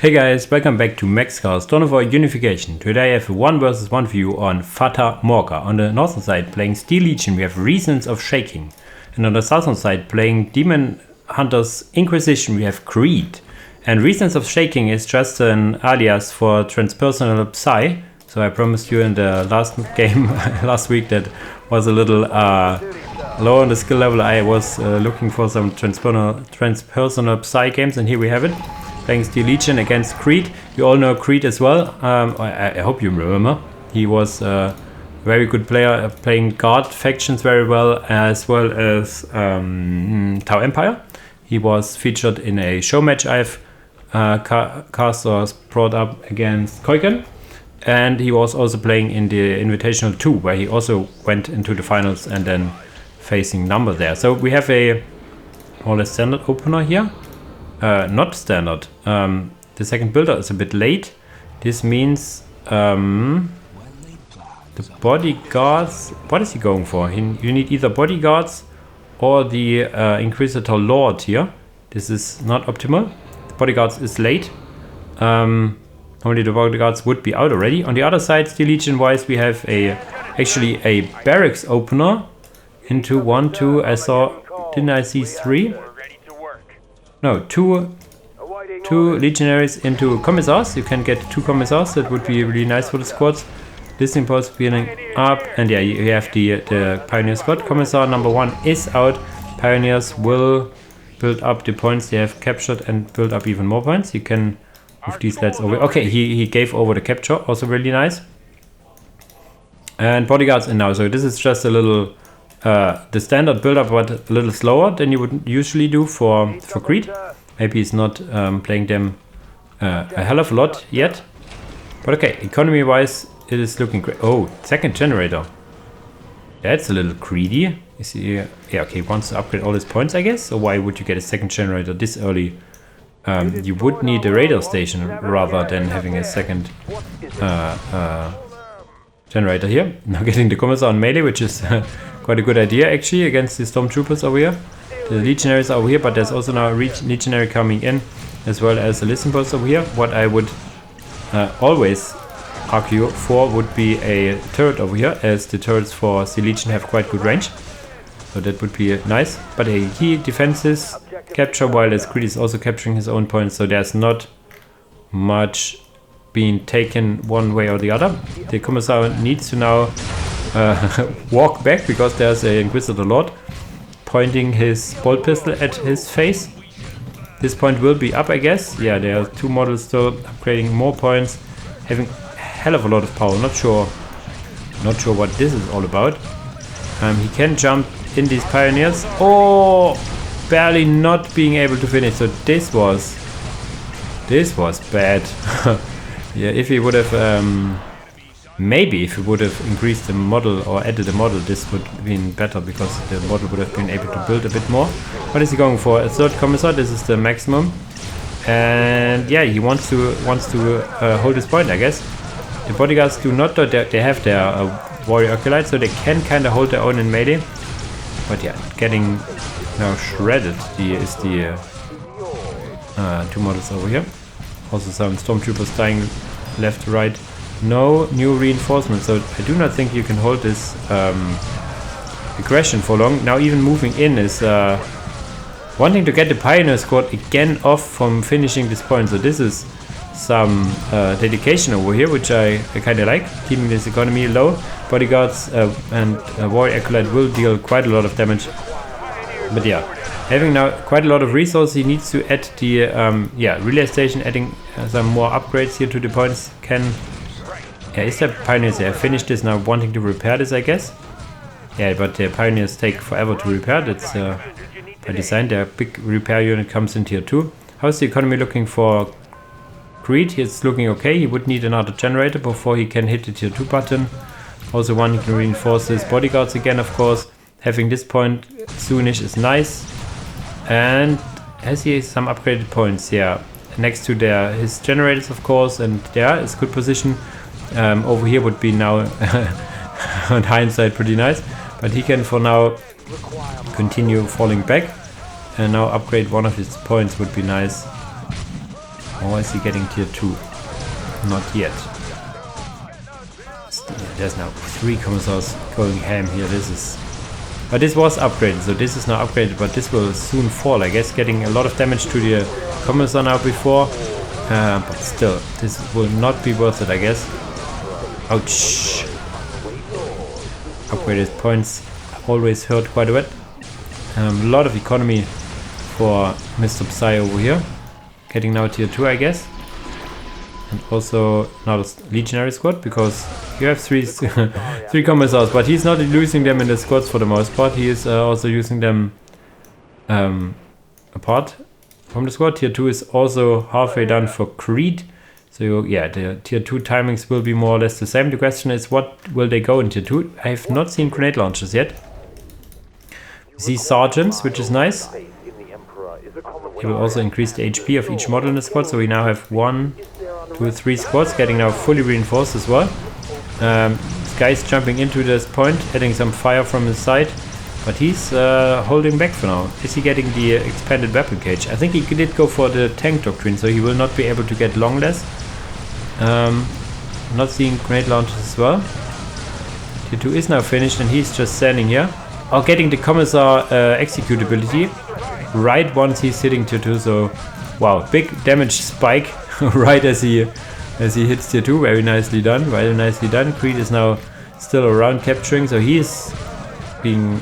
Hey guys, welcome back to MaxCast, Dawn of Unification. Today I have a 1 vs 1 view on Fata Morga. On the northern side playing Steel Legion we have ReasonOfShaking. And on the southern side playing Demon Hunters Inquisition we have Creed. And ReasonOfShaking is just an alias for transpersonal Psy. So I promised you in the last game last week that was a little low on the skill level. I was looking for some transpersonal Psy games, and here we have it. Playing Steel Legion against Creed. You all know Creed as well. I hope you remember. He was a very good player, playing guard factions very well as Tau Empire. He was featured in a show match I've cast or brought up against Koiken. And he was also playing in the Invitational 2, where he also went into the finals and then facing Number there. So we have a more or less standard opener here. Not standard. The second builder is a bit late. This means the bodyguards. What is he going for? You need either bodyguards or the Inquisitor Lord here. This is not optimal. The bodyguards is late. Only the bodyguards would be out already. On the other side, Steel Legion wise, we have actually a barracks opener into 1, 2. Didn't I see 3? No, two legionaries into commissars. You can get 2 commissars. That would be really nice for the squads. Listening post beginning up, and yeah, you have the pioneer squad. Commissar number 1 is out. Pioneers will build up the points they have captured and build up even more points. You can move these lads over. Okay, he gave over the capture. Also really nice. And bodyguards in now. So this is just a little the standard build-up, but a little slower than you would usually do for Creed. Maybe he's not playing them a hell of a lot yet. But okay, economy-wise, it is looking great. Oh, second generator. That's a little greedy. Is he? Yeah, okay, he wants to upgrade all his points, I guess. So why would you get a second generator this early? You would need a radar station rather than having a second generator here. Now getting the commissar on melee, which is quite a good idea actually against the stormtroopers over here. The legionaries are over here, but there's also now a legionary coming in as well as a listen post over here. What I would always argue for would be a turret over here, as the turrets for Steel Legion have quite good range. So that would be nice. But he defends his capture while as Creed is also capturing his own points, so there's not much being taken one way or the other. The commissar needs to now walk back because there's an Inquisitor Lord pointing his bolt pistol at his face. This point will be up, I guess. Yeah, there are 2 models still upgrading more points, having a hell of a lot of power. Not sure what this is all about. He can jump in these pioneers. Oh, barely not being able to finish. So this was bad. Yeah, if he would have maybe if he would have increased the model or added a model, this would have been better, because the model would have been able to build a bit more. What is he going for? A third commissar. This is the maximum, and yeah, he wants to hold his point, I guess. The bodyguards do not. They have their warrior acolyte, so they can kind of hold their own in melee. But yeah, getting now shredded. Is the 2 models over here. Also some stormtroopers dying left to right. No new reinforcements, so I do not think you can hold this aggression for long. Now even moving in is wanting to get the pioneer squad again off from finishing this point. So this is some dedication over here, which I kind of like, keeping this economy low. Bodyguards and warrior acolyte will deal quite a lot of damage. But yeah, having now quite a lot of resources, he needs to add the relay station, adding some more upgrades here to the points. Yeah, is there pioneers there? Finished this now, wanting to repair this, I guess. Yeah, but the pioneers take forever to repair. That's by design. Their big repair unit comes in tier 2. How's the economy looking for Creed? It's looking okay. He would need another generator before he can hit the tier 2 button. Also wanting to reinforce his bodyguards again, of course. Having this point soonish is nice. And has he some upgraded points? Yeah, next to his generators, of course, and there is good position. Over here would be now on hindsight pretty nice, but he can for now continue falling back and now upgrade one of his points would be nice. Or is he getting tier 2? Not yet. There's now 3 commissars going ham here. But this was upgraded, so this is now upgraded, but this will soon fall, I guess, getting a lot of damage to the commissar now before. But still, this will not be worth it, I guess. Ouch. Upgraded points always hurt quite a bit. A lot of economy for Mr. Psy over here. Getting now tier 2, I guess. And also not a legionary squad, because you have 3 commissars, but he's not losing them in the squads for the most part. He is also using them apart from the squad. Tier 2 is also halfway done for Creed. So yeah, the tier 2 timings will be more or less the same. The question is, what will they go in tier 2? I have not seen grenade launchers yet. We see sergeants, which is nice. It will also increase the HP of each model in the squad, so we now have 1, 2, 3 squads getting now fully reinforced as well. This guy is jumping into this point, adding some fire from his side, but he's holding back for now. Is he getting the expanded weapon cage? I think he did go for the tank doctrine, so he will not be able to get longless. Not seeing grenade launchers as well. Tier 2 is now finished and he's just standing here. Oh, getting the commissar executability right once he's hitting tier 2, so wow, big damage spike right as he hits tier 2. Very nicely done, very nicely done. Creed is now still around capturing, so he's being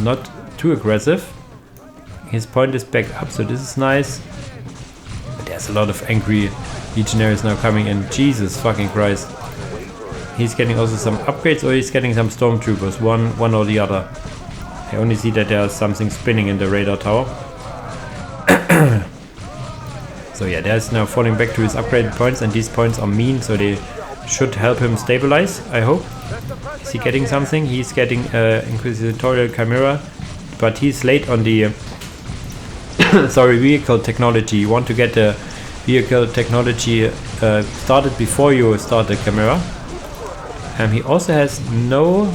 not too aggressive. His point is back up, so this is nice. But there's a lot of angry legionaries now coming in. Jesus fucking Christ. He's getting also some upgrades, or he's getting some stormtroopers, one or the other. I only see that there's something spinning in the radar tower. So yeah, there's now falling back to his upgraded points, and these points are mean, so they should help him stabilize, I hope. Is he getting something? He's getting Inquisitorial Chimera, but he's late on the vehicle technology. You want to get the vehicle technology started before you start the Chimera. He also has no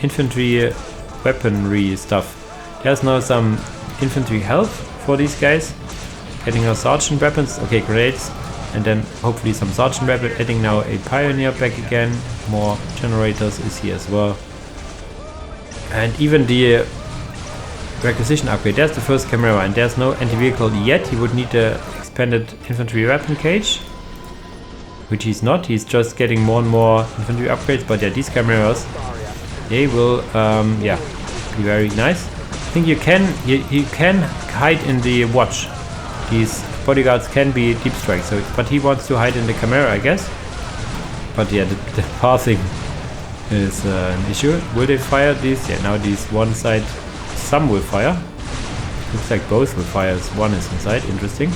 infantry weaponry stuff. There's now some infantry health for these guys. Getting our sergeant weapons, okay, grenades, and then hopefully some sergeant weapon. Adding now a pioneer back again. More generators is here as well. And even the requisition upgrade. There's the first Chimera, and there's no anti-vehicle yet. He would need the expanded infantry weapon cage, which he's not. He's just getting more and more infantry upgrades. But yeah, these Chimeras, they will be very nice. I think you can hide in the watch. These bodyguards can be deep strike, so but he wants to hide in the Chimera, I guess. But yeah, the pathing is an issue. Will they fire these? Yeah, now these one side, some will fire. Looks like both will fire as one is inside. Interesting.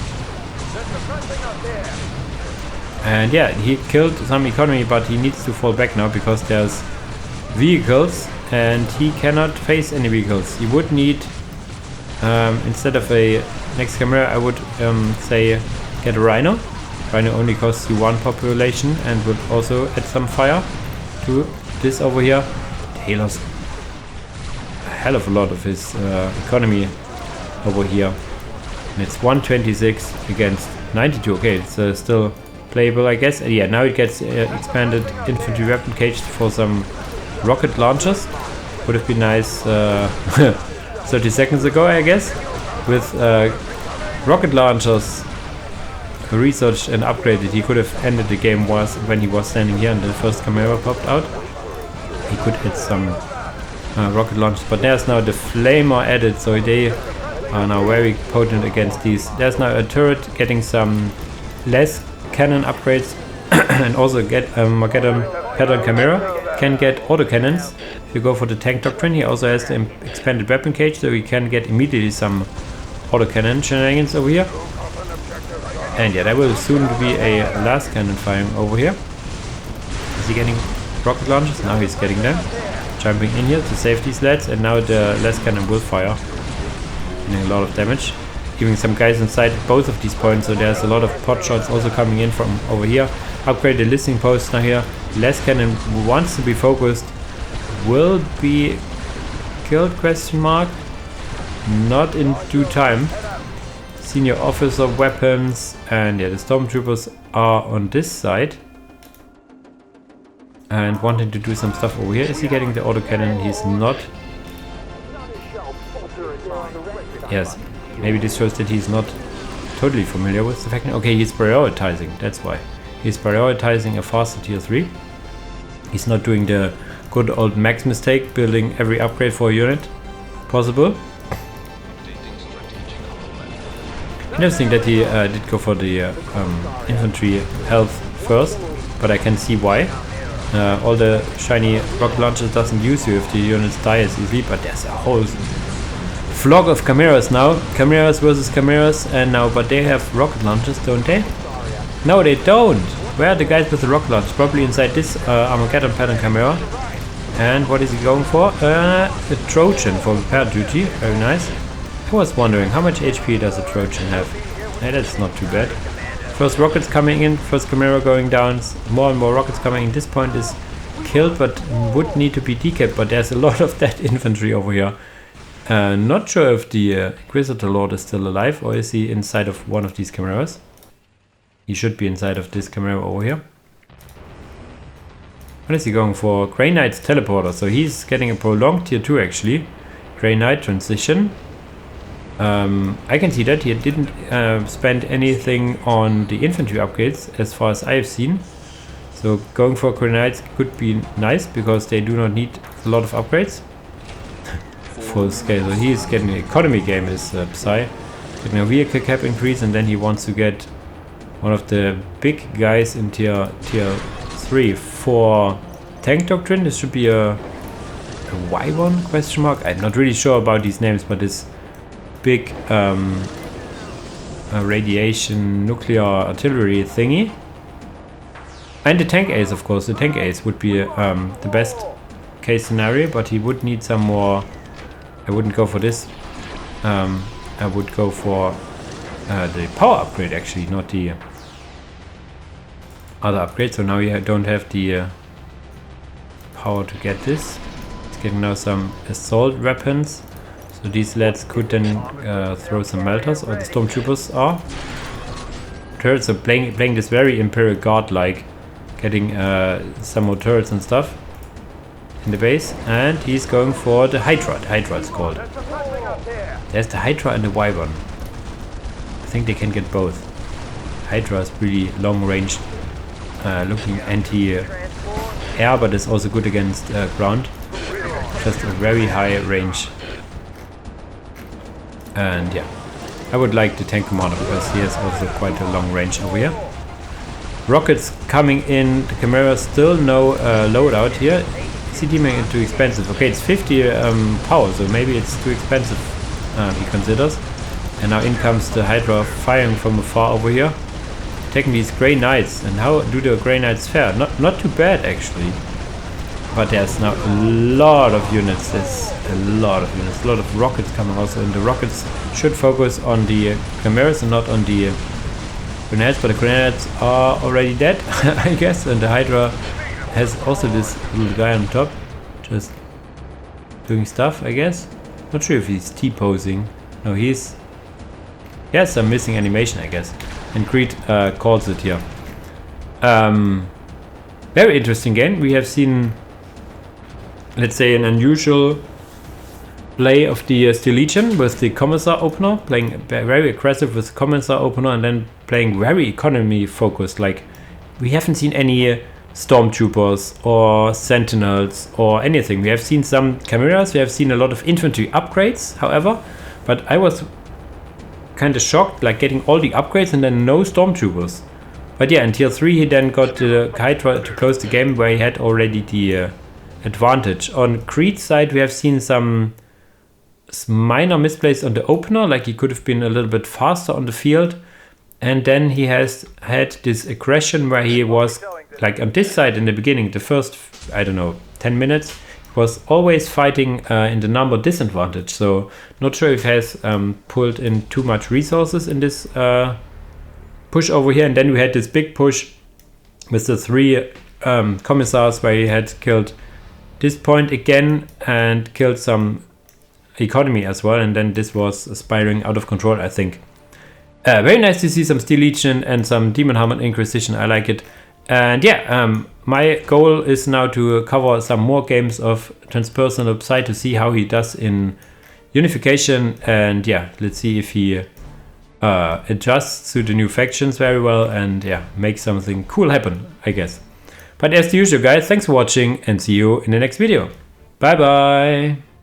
And yeah, he killed some economy, but he needs to fall back now because there's vehicles and he cannot face any vehicles. He would need, instead of a next Chimera, I would say get a Rhino. Rhino only costs you 1 population and would also add some fire to this over here. He lost a hell of a lot of his economy over here. And it's 126 against 92. Okay, it's still playable, I guess. Yeah, now it gets expanded infantry weapon cage for some rocket launchers. Would have been nice 30 seconds ago, I guess. With rocket launchers researched and upgraded, he could have ended the game when he was standing here and the first Chimera popped out. He could hit some rocket launchers, but there's now the flamer added, so they are now very potent against these. There's now a turret getting some less cannon upgrades and also get Mageddon pattern Chimera can get autocannons. If you go for the tank doctrine, he also has the expanded weapon cage, so he can get immediately some autocannon shenanigans over here. And yeah, there will soon be a last cannon firing over here. Is he getting rocket launchers? Now he's getting them. Jumping in here to save these lads, and now the last cannon will fire. Doing a lot of damage. Giving some guys inside both of these points, so there's a lot of pot shots also coming in from over here. Upgrade the listening post now here. Last cannon wants to be focused. Will be killed, question mark. Not in due time. senior officer weapons, and yeah, the stormtroopers are on this side and wanting to do some stuff over here. Is he getting the autocannon? He's not. Yes, maybe this shows that he's not totally familiar with the fact. Okay, he's prioritizing, that's why. He's prioritizing a faster tier 3. He's not doing the good old Max mistake, building every upgrade for a unit possible. Interesting that he did go for the infantry health first, but I can see why. All the shiny rocket launchers doesn't use you if the units die as easily, but there's a whole flock of chimeras now. Chimeras versus chimeras, and now, but they have rocket launchers, don't they? No, they don't. Where are the guys with the rocket launchers? Probably inside this Armageddon pattern chimera. And what is he going for? A Trojan for repair duty. Very nice. I was wondering, how much HP does a Trojan have? Hey, that's not too bad. First rockets coming in, first chimera going down, more and more rockets coming in. This point is killed, but would need to be decapped, but there's a lot of that infantry over here. Not sure if the Inquisitor Lord is still alive, or is he inside of one of these chimeras? He should be inside of this chimera over here. What is he going for? Grey Knight's teleporter, so he's getting a prolonged tier 2 actually. Grey Knight transition. I can see that he didn't spend anything on the infantry upgrades as far as I have seen. So going for Grey Knights could be nice because they do not need a lot of upgrades. Full scale, so he is getting an economy game, is Psy. Getting a vehicle cap increase, and then he wants to get one of the big guys in tier 3 for tank doctrine. This should be a Y1 question mark. I'm not really sure about these names, but this big radiation nuclear artillery thingy. And the tank ace, of course. The tank ace would be the best case scenario, but he would need some more. I wouldn't go for this. I would go for the power upgrade actually, not the other upgrade. So now you don't have the power to get this. It's getting now some assault weapons. So these lads could then throw some melters, or the stormtroopers are. Turrets are playing this very Imperial Guard like, getting some more turrets and stuff in the base, and he's going for the Hydra. The Hydra it's called. There's the Hydra and the Y1. I think they can get both. Hydra is pretty long range looking anti-air, but it's also good against ground. Just a very high range. And yeah, I would like the tank commander because he has also quite a long range over here. Rockets coming in, the Chimera still no loadout here. Is he deeming it too expensive? Okay, it's 50 power, so maybe it's too expensive, he considers. And now in comes the Hydra firing from afar over here. Taking these Grey Knights, and how do the Grey Knights fare? Not too bad actually. But there's now a lot of units, a lot of rockets coming also, and the rockets should focus on the Chimeras and not on the grenades, but the grenades are already dead, I guess, and the Hydra has also this little guy on top, just doing stuff, I guess. Not sure if he's T-posing. No, he has some missing animation, I guess. And Creed calls it here. Very interesting game. We have seen, let's say, an unusual play of the Steel Legion with the Commissar opener, playing very aggressive with Commissar opener, and then playing very economy focused. Like, we haven't seen any Stormtroopers or Sentinels or anything. We have seen some Chimeras, we have seen a lot of infantry upgrades, however, but I was kind of shocked, like getting all the upgrades and then no Stormtroopers. But yeah, in tier 3 he then got the Hydra to close the game where he had already the advantage. On Creed's side we have seen some minor misplays on the opener, like he could have been a little bit faster on the field, and then he has had this aggression where he was like on this side in the beginning, the first, I don't know, 10 minutes, was always fighting in the number disadvantage. So not sure if he has pulled in too much resources in this push over here. And then we had this big push with the 3 commissars where he had killed this point again and killed some economy as well. And then this was spiraling out of control, I think. very nice to see some Steel Legion and some Demon Hammer Inquisition. I like it. And yeah, my goal is now to cover some more games of Transpersonal Psy to see how he does in Unification. And yeah, let's see if he adjusts to the new factions very well and yeah, make something cool happen, I guess. But as usual, guys, thanks for watching and see you in the next video. Bye bye!